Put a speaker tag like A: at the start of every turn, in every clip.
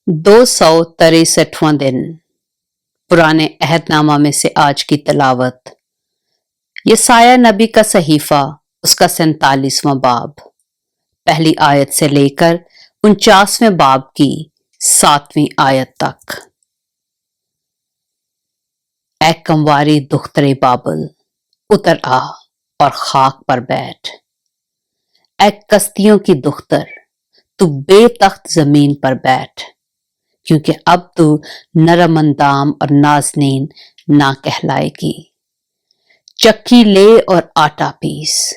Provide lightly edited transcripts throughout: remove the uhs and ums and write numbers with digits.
A: 263वां दिन पुराने अहदनामा में से आज की तलावत। यसाया नबी का सहीफा, उसका 47वां बाब, पहली आयत से लेकर 49वें बाब की 7वीं आयत तक। ऐ कमवारी दुख्तरे बाबल, उतर आ और खाक पर बैठ। ऐ कश्तियों की दुख्तर, तू बेतख्त जमीन पर बैठ, क्योंकि अब तू नरम अंदाम और नाज़नीन ना कहलाएगी। चक्की ले और आटा पीस,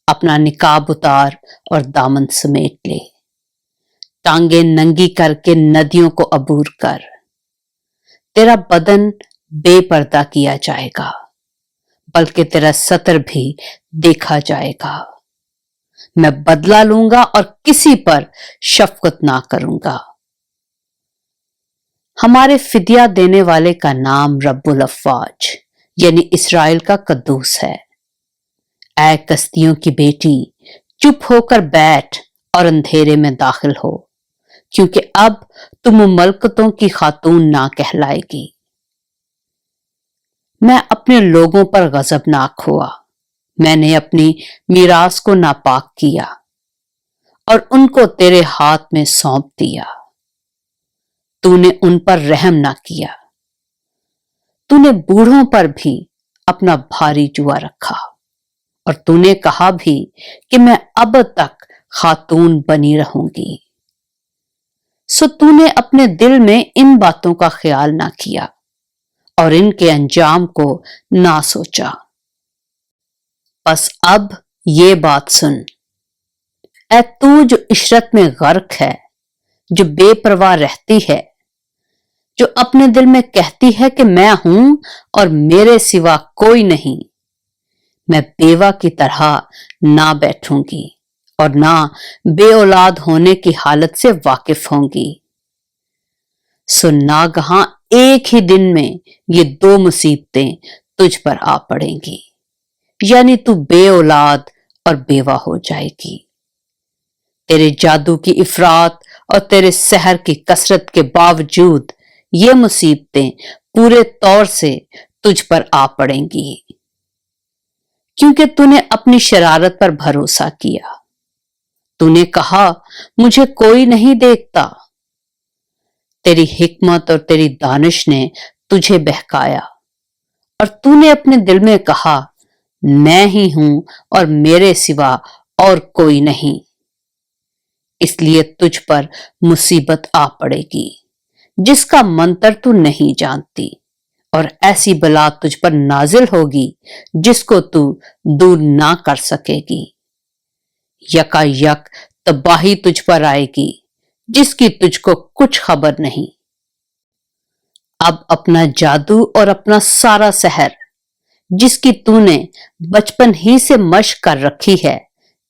A: अपना निकाब उतार और दामन समेट ले। टांगे नंगी करके नदियों को अबूर कर। तेरा बदन बेपर्दा किया जाएगा, बल्कि तेरा सतर भी देखा जाएगा। मैं बदला लूंगा और किसी पर शफकत ना करूंगा। हमारे फिदिया देने वाले का नाम रब्बुल अफ़वाज यानी इस्राएल का कद्दूस है। ऐ कश्तियों की बेटी, चुप होकर बैठ और अंधेरे में दाखिल हो, क्योंकि अब तुम मलकतों की खातून ना कहलाएगी। मैं अपने लोगों पर गजबनाक हुआ, मैंने अपनी मीरास को नापाक किया और उनको तेरे हाथ में सौंप दिया। तूने उन पर रहम ना किया। तूने बूढ़ों पर भी अपना भारी जुआ रखा और तूने कहा भी कि मैं अब तक खातून बनी रहूंगी। सो तूने अपने दिल में इन बातों का ख्याल ना किया और इनके अंजाम को ना सोचा। बस अब ये बात सुन, ऐ तू जो इशरत में गर्क है, जो बेपरवाह रहती है, जो अपने दिल में कहती है कि मैं हूं और मेरे सिवा कोई नहीं। मैं बेवा की तरह ना बैठूंगी और ना बे औलाद होने की हालत से वाकिफ होंगी। सो नागहां एक ही दिन में ये 2 मुसीबतें तुझ पर आ पड़ेंगी, यानी तू बे औलाद और बेवा हो जाएगी। तेरे जादू की इफरात और तेरे सहर की कसरत के बावजूद ये मुसीबतें पूरे तौर से तुझ पर आ पड़ेंगी, क्योंकि तूने अपनी शरारत पर भरोसा किया। तूने कहा मुझे कोई नहीं देखता। तेरी हिकमत और तेरी दानिश ने तुझे बहकाया और तूने अपने दिल में कहा मैं ही हूं और मेरे सिवा और कोई नहीं। इसलिए तुझ पर मुसीबत आ पड़ेगी जिसका मंतर तू नहीं जानती, और ऐसी बला तुझ पर नाजिल होगी जिसको तू दूर ना कर सकेगी। यकायक तबाही तुझ पर आएगी जिसकी तुझको कुछ खबर नहीं। अब अपना जादू और अपना सारा सहर, जिसकी तूने बचपन ही से मशक कर रखी है,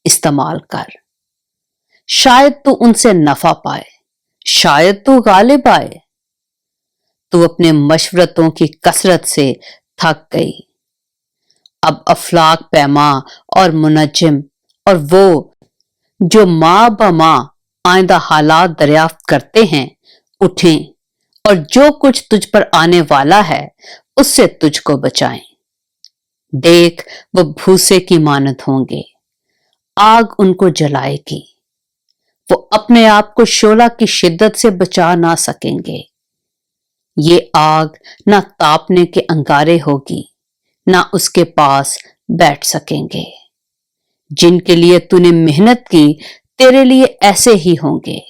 A: इस्तेमाल कर। शायद तू उनसे नफा पाए, शायद तू गालिब आए। तू अपने मशवरतों की कसरत से थक गई। अब अफलाक पैमा और मुनज्जिम और वो जो माँ ब माँ आइंदा हालात दरियाफ्त करते हैं उठें और जो कुछ तुझ पर आने वाला है उससे तुझको बचाएं। देख, वो भूसे की मानद होंगे, आग उनको जलाएगी। वो अपने आप को शोला की शिद्दत से बचा ना सकेंगे। ये आग ना तापने के अंगारे होगी, ना उसके पास बैठ सकेंगे। जिनके लिए तूने मेहनत की तेरे लिए ऐसे ही होंगे।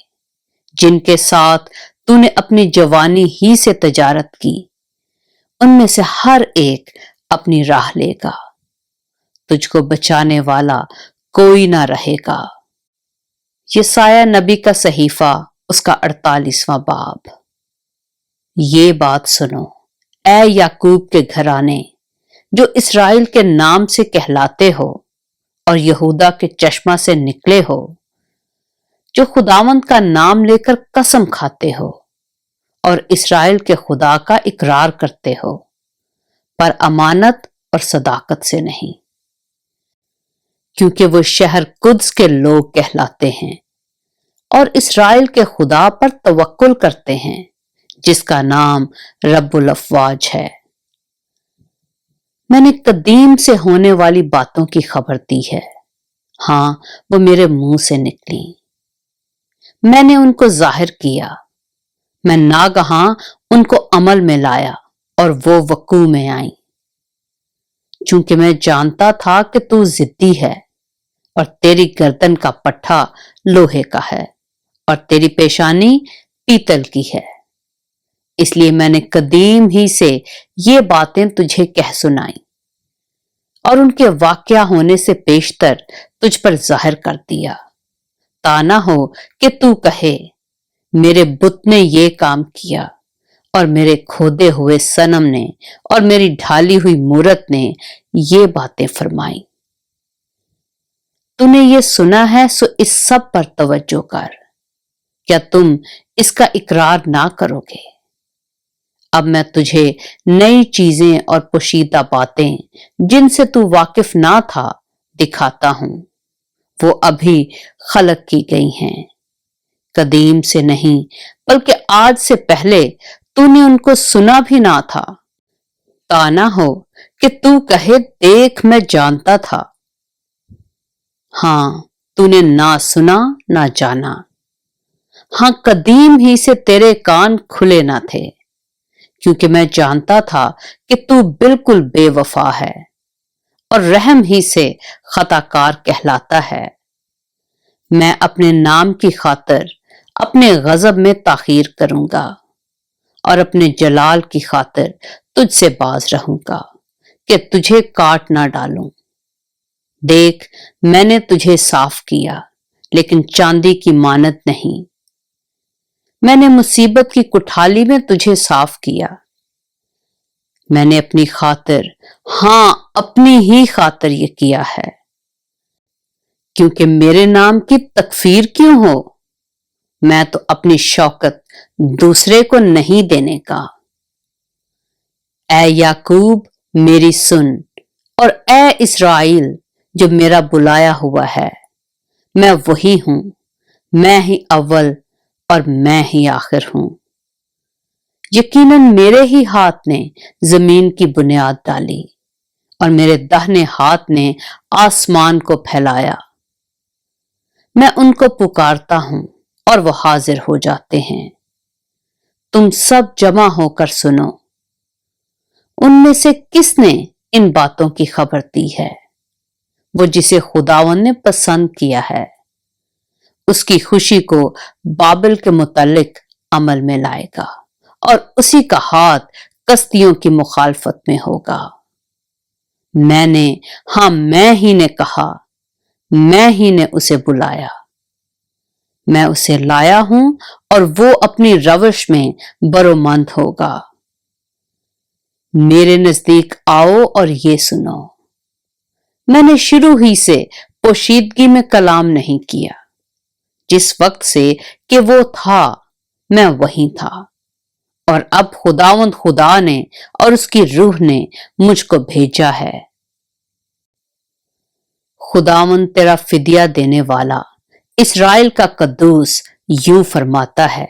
A: जिनके साथ तूने अपनी जवानी ही से तजारत की, उनमें से हर एक अपनी राह लेगा। तुझको बचाने वाला कोई ना रहेगा। यसाया नबी का सहीफा, उसका 48वां बाब। ये बात सुनो, ऐ याकूब के घराने जो इस्राएल के नाम से कहलाते हो और यहूदा के चश्मा से निकले हो, जो खुदावंद का नाम लेकर कसम खाते हो और इस्राएल के खुदा का इकरार करते हो, पर अमानत और सदाकत से नहीं, क्योंकि वो शहर कुद्स के लोग कहलाते हैं اور اسرائیل کے خدا پر توکل کرتے ہیں جس کا نام رب الافواج ہے۔ میں نے قدیم سے ہونے والی باتوں کی خبر دی ہے، ہاں وہ میرے منہ سے نکلی، میں نے ان کو ظاہر کیا، میں ناگہاں ان کو عمل میں لایا اور وہ وقوع میں آئیں۔ چونکہ میں جانتا تھا کہ تو ضدی ہے اور تیری گردن کا پٹھا لوہے کا ہے اور تیری پیشانی پیتل کی ہے، اس لیے میں نے قدیم ہی سے یہ باتیں تجھے کہہ سنائیں اور ان کے واقعہ ہونے سے پیشتر تجھ پر ظاہر کر دیا، تا نہ ہو کہ تو کہے میرے بت نے یہ کام کیا اور میرے کھودے ہوئے صنم نے اور میری ڈھالی ہوئی مورت نے یہ باتیں فرمائیں۔ تو نے یہ سنا ہے سو اس سب پر توجہ کر، کیا تم اس کا اقرار نہ کرو گے؟ اب میں تجھے نئی چیزیں اور پوشیدہ باتیں جن سے تو واقف نہ تھا دکھاتا ہوں، وہ ابھی خلق کی گئی ہیں، قدیم سے نہیں بلکہ آج سے پہلے تو نے ان کو سنا بھی نہ تھا، تا نہ ہو کہ تو کہے دیکھ میں جانتا تھا۔ ہاں تو نے نہ سنا نہ جانا، ہاں قدیم ہی سے تیرے کان کھلے نہ تھے، کیونکہ میں جانتا تھا کہ تو بالکل بے وفا ہے اور رحم ہی سے خطا کار کہلاتا ہے۔ میں اپنے نام کی خاطر اپنے غضب میں تاخیر کروں گا اور اپنے جلال کی خاطر تجھ سے باز رہوں گا کہ تجھے کاٹ نہ ڈالوں۔ دیکھ میں نے تجھے صاف کیا لیکن چاندی کی مانت نہیں، میں نے مصیبت کی کٹھالی میں تجھے صاف کیا، میں نے اپنی خاطر، ہاں اپنی ہی خاطر یہ کیا ہے، کیونکہ میرے نام کی تکفیر کیوں ہو؟ میں تو اپنی شوکت دوسرے کو نہیں دینے کا۔ اے یعقوب میری سن، اور اے اسرائیل جو میرا بلایا ہوا ہے، میں وہی ہوں، میں ہی اول اور میں ہی آخر ہوں۔ یقیناً میرے ہی ہاتھ نے زمین کی بنیاد ڈالی اور میرے داہنے ہاتھ نے آسمان کو پھیلایا۔ میں ان کو پکارتا ہوں اور وہ حاضر ہو جاتے ہیں۔ تم سب جمع ہو کر سنو، ان میں سے کس نے ان باتوں کی خبر دی ہے؟ وہ جسے خداوند نے پسند کیا ہے، اس کی خوشی کو بابل کے متعلق عمل میں لائے گا اور اسی کا ہاتھ کسدیوں کی مخالفت میں ہوگا۔ میں نے، ہاں میں ہی نے کہا، میں ہی نے اسے بلایا، میں اسے لایا ہوں اور وہ اپنی روش میں برومند ہوگا۔ میرے نزدیک آؤ اور یہ سنو، میں نے شروع ہی سے پوشیدگی میں کلام نہیں کیا، جس وقت سے کہ وہ تھا میں وہیں تھا، اور اب خداوند خدا نے اور اس کی روح نے مجھ کو بھیجا ہے۔ خداوند تیرا فدیہ دینے والا، اسرائیل کا قدوس یوں فرماتا ہے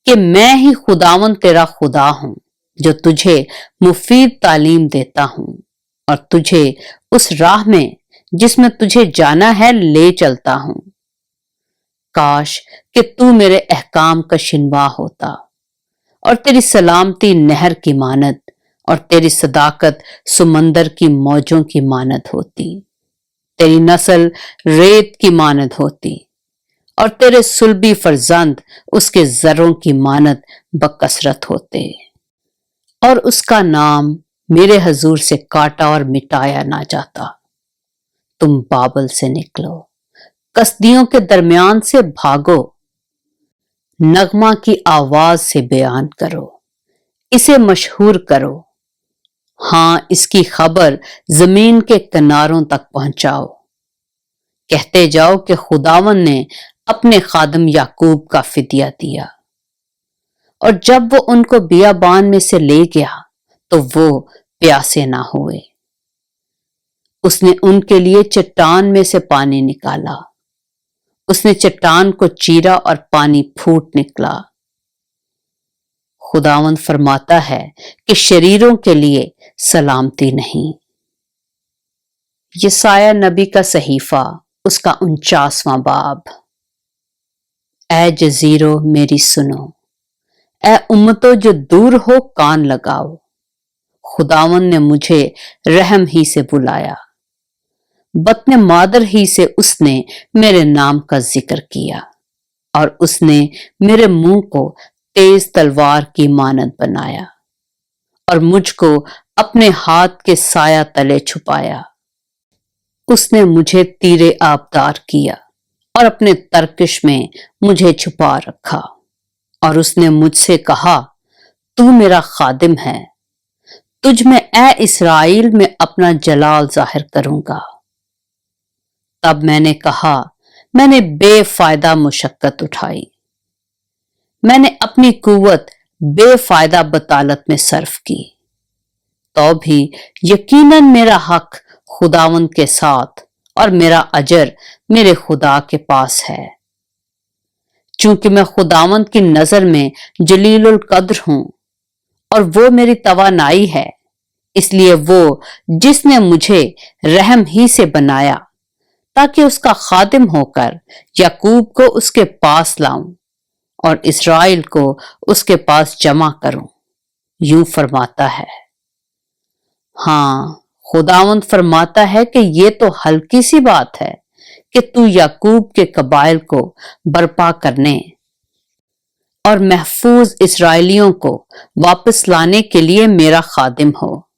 A: کہ میں ہی خداوند تیرا خدا ہوں جو تجھے مفید تعلیم دیتا ہوں اور تجھے اس راہ میں جس میں تجھے جانا ہے لے چلتا ہوں۔ کاش کہ تو میرے احکام کا شنوا ہوتا اور تیری سلامتی نہر کی مانت اور تیری صداقت سمندر کی موجوں کی مانت ہوتی، تیری نسل ریت کی مانت ہوتی اور تیرے صلبی فرزند اس کے زروں کی مانت بکثرت ہوتے، اور اس کا نام میرے حضور سے کاٹا اور مٹایا نہ جاتا۔ تم بابل سے نکلو، کسدیوں کے درمیان سے بھاگو، نغمہ کی آواز سے بیان کرو، اسے مشہور کرو، ہاں اس کی خبر زمین کے کناروں تک پہنچاؤ۔ کہتے جاؤ کہ خداوند نے اپنے خادم یعقوب کا فدیہ دیا، اور جب وہ ان کو بیابان میں سے لے گیا تو وہ پیاسے نہ ہوئے۔ اس نے ان کے لیے چٹان میں سے پانی نکالا उसने चट्टान को चीरा और पानी फूट निकला। खुदावंद फरमाता है कि शरीरों के लिए सलामती नहीं। यसाया नबी का सहीफा, उसका 49वां बाब। ऐ जजीरो मेरी सुनो, ऐ उम्मतों जो दूर हो कान लगाओ। खुदावंद ने मुझे रहम ही से बुलाया, बत्न मादर ही से उसने मेरे नाम का जिक्र किया, और उसने मेरे मुंह को तेज तलवार की मानद बनाया और मुझको अपने हाथ के साया तले छुपाया। उसने मुझे तीरे आबदार किया और अपने तरकश में मुझे छुपा रखा, और उसने मुझसे कहा, तू मेरा खादिम है, तुझ में ए इस्राएल में अपना जलाल जाहिर करूंगा। तब मैंने कहा, मैंने बेफायदा मुशक्कत उठाई, मैंने अपनी कुव्वत बेफायदा बतालत में सर्फ की, तो भी यकीनन मेरा हक खुदावंद के साथ और मेरा अजर मेरे खुदा के पास है। चूंकि मैं खुदावंद की नजर में जलीलुल कद्र हूं और वो मेरी तवानाई है, इसलिए वो जिसने मुझे रहम ही से बनाया ताकि उसका खादिम होकर याकूब को उसके पास लाऊं और इस्राएल को उसके पास जमा करूं, यूं फरमाता है। हाँ, खुदावंद फरमाता है कि ये तो हल्की सी बात है कि तू याकूब के कबाइल को बर्पा करने और महफूज इस्राएलियों को वापस लाने के लिए मेरा खादिम हो,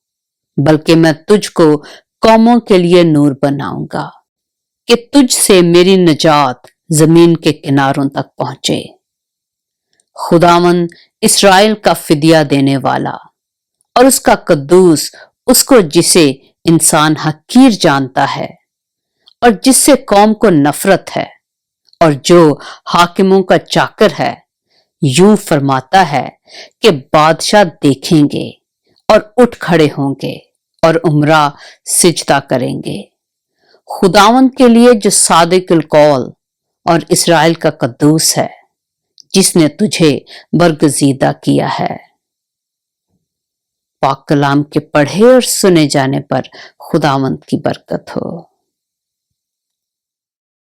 A: बल्कि मैं तुझको कौमों के लिए नूर बनाऊंगा कि तुझ से मेरी निजात जमीन के किनारों तक पहुंचे। खुदावंद इस्राएल का फिदिया देने वाला और उसका कद्दूस, उसको जिसे इंसान हकीर जानता है और जिससे कौम को नफरत है और जो हाकिमों का चाकर है, यूं फरमाता है कि बादशाह देखेंगे और उठ खड़े होंगे और उमरा सिजदा करेंगे खुदावंद के लिए जो सादिकुल कौल और इस्राएल का कद्दूस है, जिसने तुझे बरगजीदा किया है। पाक कलाम के पढ़े और सुने जाने पर खुदावंद की बरकत हो।